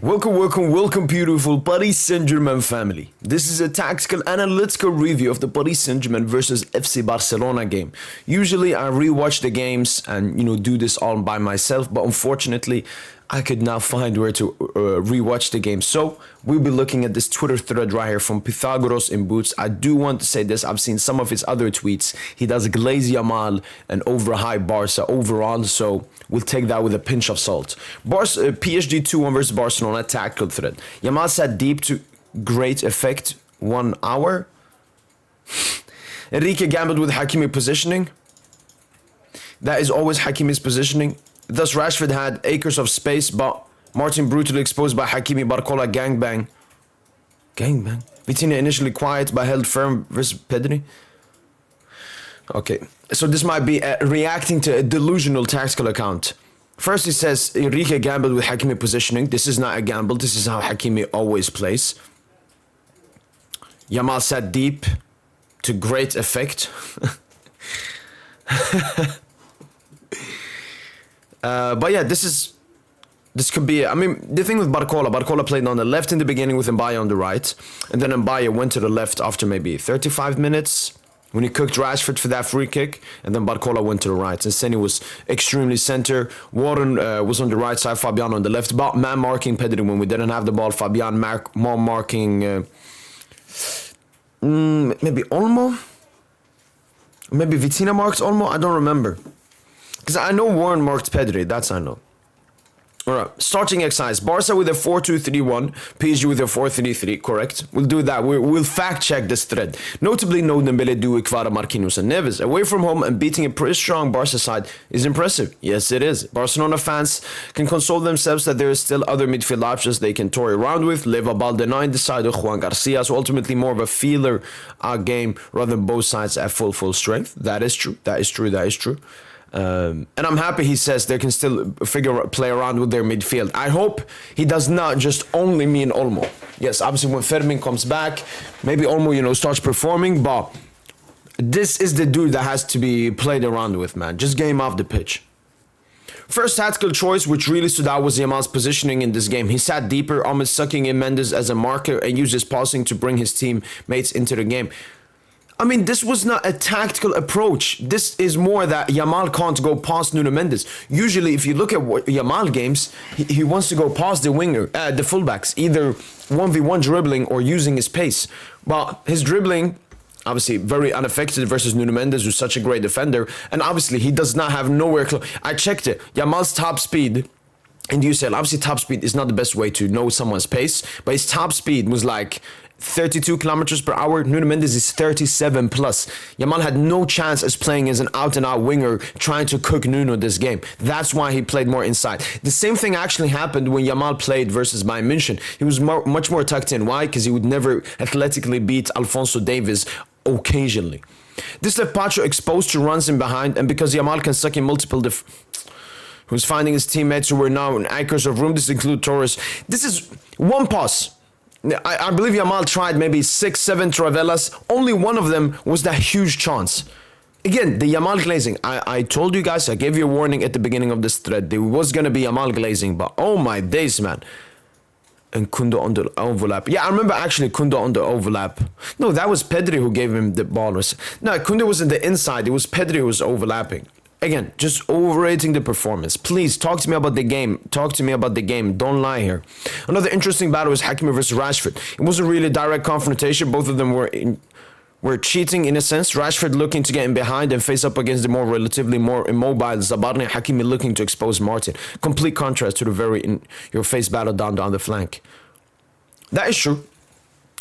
Welcome, beautiful Paris Saint-Germain family. This is a tactical analytical review of the Paris Saint-Germain versus FC Barcelona game. Usually I rewatch the games and, do this all by myself, but unfortunately, I could not find where to rewatch the game. So we'll be looking at this Twitter thread right here from Pythagoras in Boots. I do want to say this. I've seen some of his other tweets. He does glaze Yamal and overhype Barca overall. So we'll take that with a pinch of salt. PSG 2-1 versus Barcelona tactical thread. Yamal sat deep to great effect 1 hour. Enrique gambled with Hakimi positioning. That is always Hakimi's positioning. Thus, Rashford had acres of space, but Martin brutally exposed by Hakimi. Barcola gangbang. Gangbang? Vitinha initially quiet, but held firm versus Pedri. Okay, so this might be reacting to a delusional tactical account. First, he says Enrique gambled with Hakimi positioning. This is not a gamble. This is how Hakimi always plays. Yamal sat deep to great effect. But yeah, this could be, the thing with Barcola played on the left in the beginning with Mbaye on the right. And then Mbaye went to the left after maybe 35 minutes when he cooked Rashford for that free kick. And then Barcola went to the right. And Senny was extremely center. Warren was on the right side, Fabian on the left. But man marking Pedri when we didn't have the ball. Fabian marking maybe Olmo? Maybe Vitinha marked Olmo? I don't remember. Because I know Warren marked Pedri, that's I know. Alright, starting exercise. Barca with a 4-2-3-1, PSG with a 4-3-3, correct? We'll do that. We'll fact check this thread. Notably, no Dembele, Doué, Kvara, Marquinhos and Neves. Away from home and beating a pretty strong Barca side is impressive. Yes, it is. Barcelona fans can console themselves that there is still other midfield options they can toy around with. Leva Baldena decided Juan Garcia, so ultimately more of a feeler game rather than both sides at full strength. That is true. And I'm happy he says they can still play around with their midfield. I hope he does not just only mean Olmo. Yes, obviously when Fermin comes back, maybe Olmo, starts performing, but this is the dude that has to be played around with, man. Just get him off the pitch. First tactical choice, which really stood out, was Yamal's positioning in this game. He sat deeper, almost sucking in Mendes as a marker and used his passing to bring his teammates into the game. This was not a tactical approach. This is more that Yamal can't go past Nuno Mendes. Usually, if you look at Yamal games, he wants to go past the winger, the fullbacks, either 1v1 dribbling or using his pace. But his dribbling, obviously, very unaffected versus Nuno Mendes, who's such a great defender. And obviously, he does not have nowhere close. I checked it. Yamal's top speed in the UCL, obviously, top speed is not the best way to know someone's pace, but his top speed was like 32 kilometers per hour. Nuno Mendes is 37 plus. Yamal had no chance as playing as an out-and-out winger trying to cook Nuno this game. That's why he played more inside. The same thing actually happened when Yamal played versus Bayern München. He was much more tucked in. Why? Because he would never athletically beat Alphonso Davies occasionally. This left Pacho exposed to runs in behind, and because Yamal can suck in multiple who's finding his teammates who were now in acres of room. This includes Torres. This is one pass. I believe Yamal tried maybe 6-7 Travelas. Only one of them was that huge chance. Again, the Yamal glazing. I told you guys, I gave you a warning at the beginning of this thread. There was going to be Yamal glazing, but oh my days, man. And Kundo on the overlap. Yeah, I remember actually Kundo on the overlap. No, that was Pedri who gave him the ball. No, Kundo was in the inside. It was Pedri who was overlapping. Again, just overrating the performance. Please, talk to me about the game. Don't lie here. Another interesting battle was Hakimi versus Rashford. It wasn't really a direct confrontation. Both of them were cheating in a sense. Rashford looking to get in behind and face up against the relatively more immobile Zabarni. Hakimi looking to expose Martin. Complete contrast to the very in-your-face battle down the flank. That is true.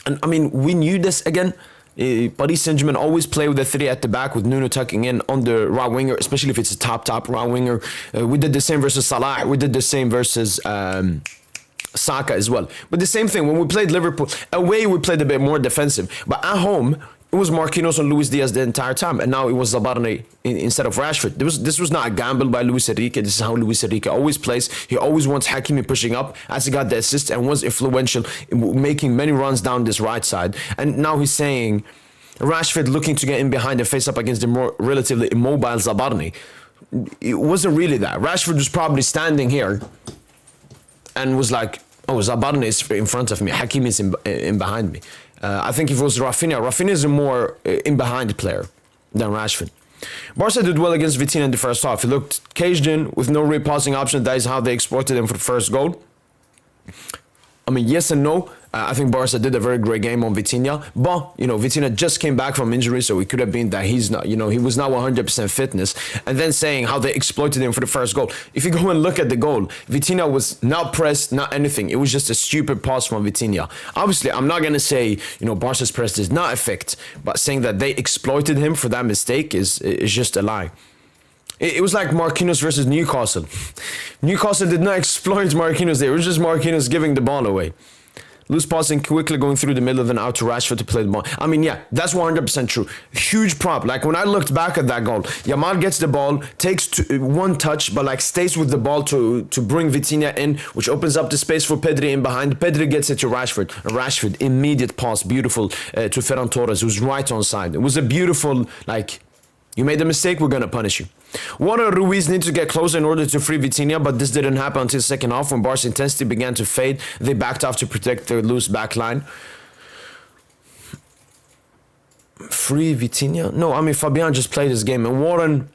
And we knew this again. Paris Saint-Germain always play with the three at the back with Nuno tucking in on the right winger, especially if it's a top right winger. We did the same versus Salah. We did the same versus Saka as well. But the same thing, when we played Liverpool, away we played a bit more defensive. But at home, it was Marquinhos and Luis Diaz the entire time. And now it was Zabarni instead of Rashford. This was not a gamble by Luis Enrique. This is how Luis Enrique always plays. He always wants Hakimi pushing up as he got the assist and was influential in making many runs down this right side. And now he's saying Rashford looking to get in behind and face up against the more relatively immobile Zabarni. It wasn't really that. Rashford was probably standing here and was like, Oh, Zabarne is in front of me. Hakimi is in behind me. I think if it was Rafinha is a more in-behind player than Rashford. Barca did well against Vitinha in the first half. He looked caged in with no real passing option. That is how they exploited him for the first goal. I mean, yes and no. I think Barca did a very great game on Vitinha, but Vitinha just came back from injury, so it could have been that he's not, he was not 100% fitness. And then saying how they exploited him for the first goal. If you go and look at the goal, Vitinha was not pressed, not anything. It was just a stupid pass from Vitinha. Obviously, I'm not gonna say Barca's press does not affect, but saying that they exploited him for that mistake is just a lie. It was like Marquinhos versus Newcastle. Newcastle did not exploit Marquinhos there. It was just Marquinhos giving the ball away. Loose passing quickly going through the middle of an out to Rashford to play the ball. I mean, yeah, that's 100% true. Huge prop. Like when I looked back at that goal, Yamal gets the ball, takes one touch, but like stays with the ball to bring Vitinha in, which opens up the space for Pedri in behind. Pedri gets it to Rashford. Rashford, immediate pass, beautiful to Ferran Torres, who's right on side. It was a beautiful, you made a mistake, we're going to punish you. Warner Ruiz needs to get closer in order to free Vitinha, but this didn't happen until the second half when Barca's intensity began to fade. They backed off to protect their loose back line. Free Vitinha? No, I mean, Fabian just played his game. And Warren,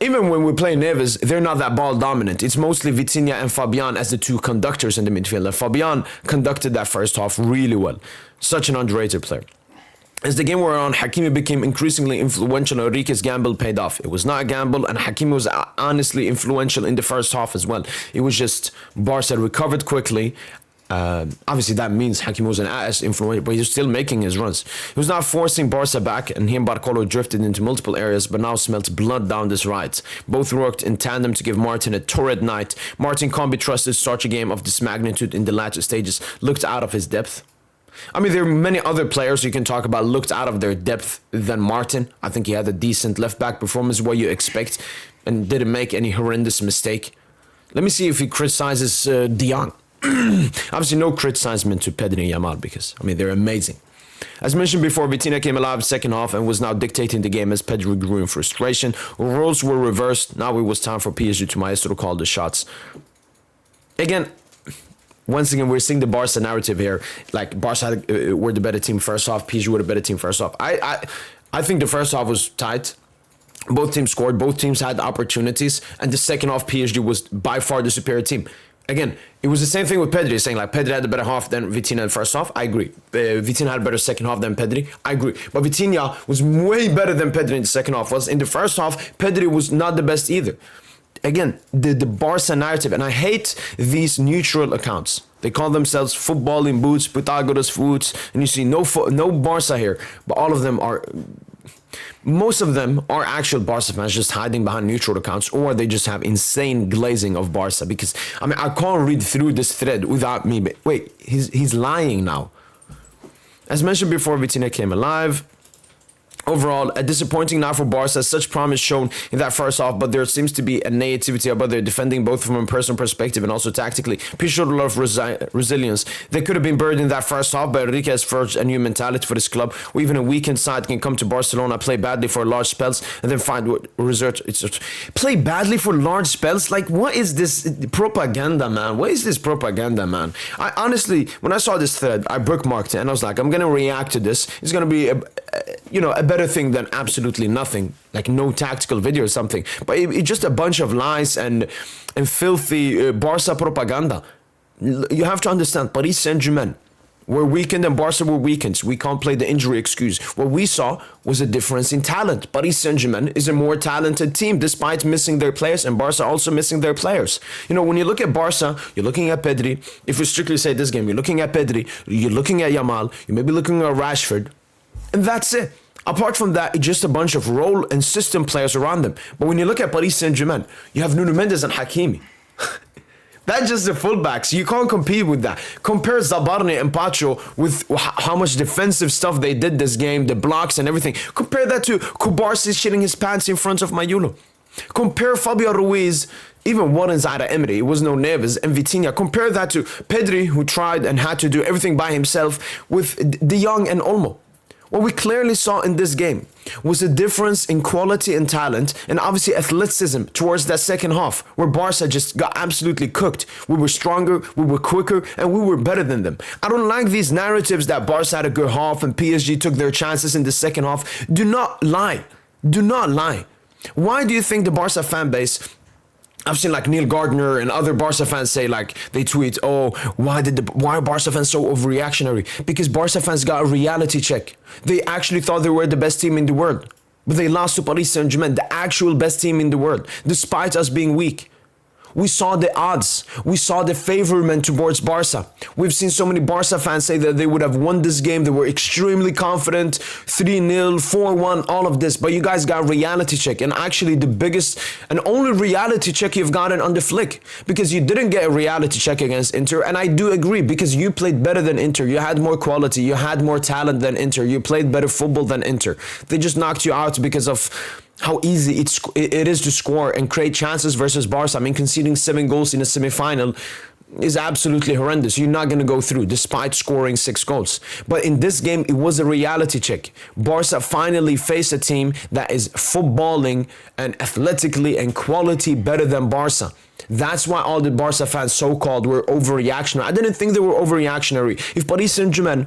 even when we play Neves, they're not that ball dominant. It's mostly Vitinha and Fabian as the two conductors in the midfield. And Fabian conducted that first half really well. Such an underrated player. As the game wore on, Hakimi became increasingly influential. Enrique's gamble paid off. It was not a gamble, and Hakimi was honestly influential in the first half as well. It was just Barca recovered quickly. Obviously, that means Hakimi wasn't as influential, but he was still making his runs. He was not forcing Barca back, and he and Barcolo drifted into multiple areas, but now smelt blood down this right. Both worked in tandem to give Martin a torrid night. Martin can't be trusted to start a game of this magnitude in the latter stages. Looked out of his depth. I mean, there are many other players you can talk about looked out of their depth than Martin. I think he had a decent left-back performance, what you expect, and didn't make any horrendous mistake. Let me see if he criticizes De Jong. Obviously, no criticizement to Pedri and Yamal because, I mean, they're amazing. As mentioned before, Vitinha came alive second half and was now dictating the game as Pedri grew in frustration. Roles were reversed. Now it was time for PSG to Maestro call the shots. Again, once again, we're seeing the Barca narrative here. Like, Barca were the better team first half, PSG were the better team first half. I think the first half was tight. Both teams scored, both teams had opportunities, and the second half, PSG was by far the superior team. Again, it was the same thing with Pedri, saying like Pedri had a better half than Vitinha in the first half. I agree. Vitinha had a better second half than Pedri. I agree. But Vitinha was way better than Pedri in the second half. Was in the first half, Pedri was not the best either. Again, the Barca narrative, and I hate these neutral accounts. They call themselves football in boots, Pythagoras boots, and you see no Barca here, but all of them are. Most of them are actual Barca fans just hiding behind neutral accounts, or they just have insane glazing of Barca. Because I mean, I can't read through this thread without me. But wait, he's lying now. As mentioned before, Vitinha came alive. Overall, a disappointing night for Barca, such promise shown in that first half, but there seems to be a naivety about their defending, both from a personal perspective and also tactically. PSG showed a lot of resilience. They could have been buried in that first half, but Enrique has forged a new mentality for this club, where even a weakened side can come to Barcelona, play badly for large spells, and then find what result. Play badly for large spells? Like, what is this propaganda, man? What is this propaganda, man? I honestly, when I saw this thread, I bookmarked it, and I was like, I'm going to react to this. It's going to be a better thing than absolutely nothing, like no tactical video or something. But it's just a bunch of lies and filthy Barca propaganda. You have to understand, Paris Saint-Germain were weakened and Barca were weakened. We can't play the injury excuse. What we saw was a difference in talent. Paris Saint-Germain is a more talented team despite missing their players, and Barca also missing their players. When you look at Barca, you're looking at Pedri. If we strictly say this game, you're looking at Pedri, you're looking at Yamal, you may be looking at Rashford, and that's it. Apart from that, it's just a bunch of role and system players around them. But when you look at Paris Saint-Germain, you have Nuno Mendes and Hakimi. That's just the fullbacks. You can't compete with that. Compare Zabarne and Pacho with how much defensive stuff they did this game, the blocks and everything. Compare that to Kubarsi shitting his pants in front of Mayulo. Compare Fabio Ruiz, even Warren Zaire-Emery, it was no Neves, and Vitinha. Compare that to Pedri, who tried and had to do everything by himself, with De Jong and Olmo. What we clearly saw in this game was a difference in quality and talent and obviously athleticism towards that second half where Barca just got absolutely cooked. We were stronger, we were quicker, and we were better than them. I don't like these narratives that Barca had a good half and PSG took their chances in the second half. Do not lie. Do not lie. Why do you think the Barca fan base, I've seen like Neil Gardner and other Barca fans say, like, they tweet, oh, why are Barca fans so overreactionary? Because Barca fans got a reality check. They actually thought they were the best team in the world. But they lost to Paris Saint-Germain, the actual best team in the world, despite us being weak. We saw the odds. We saw the favorment towards Barca. We've seen so many Barca fans say that they would have won this game. They were extremely confident, 3-0, 4-1, all of this. But you guys got reality check. And actually the biggest and only reality check you've gotten on the flick. Because you didn't get a reality check against Inter. And I do agree, because you played better than Inter. You had more quality. You had more talent than Inter. You played better football than Inter. They just knocked you out because of how easy it is to score and create chances versus Barca. I mean, conceding 7 goals in a semi-final is absolutely horrendous. You're not going to go through despite scoring 6 goals. But in this game, it was a reality check. Barca finally faced a team that is footballing and athletically and quality better than Barca. That's why all the Barca fans so-called were overreactionary. I didn't think they were overreactionary. If Paris Saint-Germain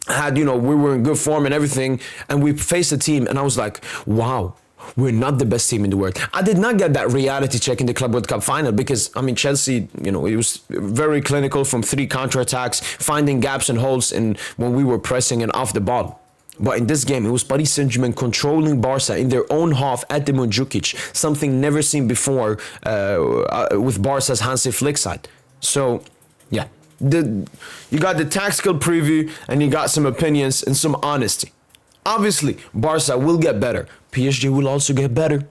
had, we were in good form and everything, and we faced a team, and I was like, wow, we're not the best team in the world. I did not get that reality check in the Club World Cup final because, I mean, Chelsea, it was very clinical from 3 counterattacks, finding gaps and holes in when we were pressing and off the ball. But in this game, it was Paris Saint-Germain controlling Barca in their own half at the Montjuic, something never seen before with Barca's Hansi Flick side. So, yeah. You got the tactical preview and you got some opinions and some honesty. Obviously, Barca will get better. PSG will also get better.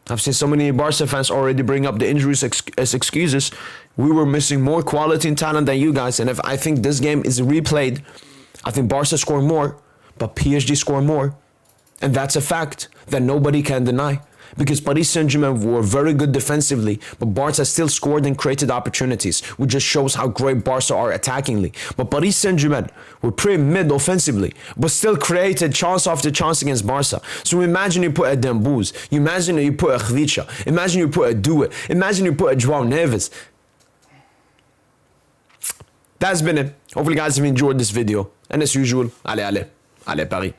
I've seen so many Barca fans already bring up the injuries as excuses. We were missing more quality and talent than you guys. And if I think this game is replayed, I think Barca score more, but PSG score more. And that's a fact that nobody can deny. Because Paris Saint-Germain were very good defensively, but Barca still scored and created opportunities, which just shows how great Barca are attackingly. But Paris Saint-Germain were pretty mid offensively, but still created chance after chance against Barca. So imagine you put a Dembouz, imagine you put a Khvicha, imagine you put a Doué, imagine you put a João Neves. That's been it. Hopefully you guys have enjoyed this video. And as usual, allez Paris.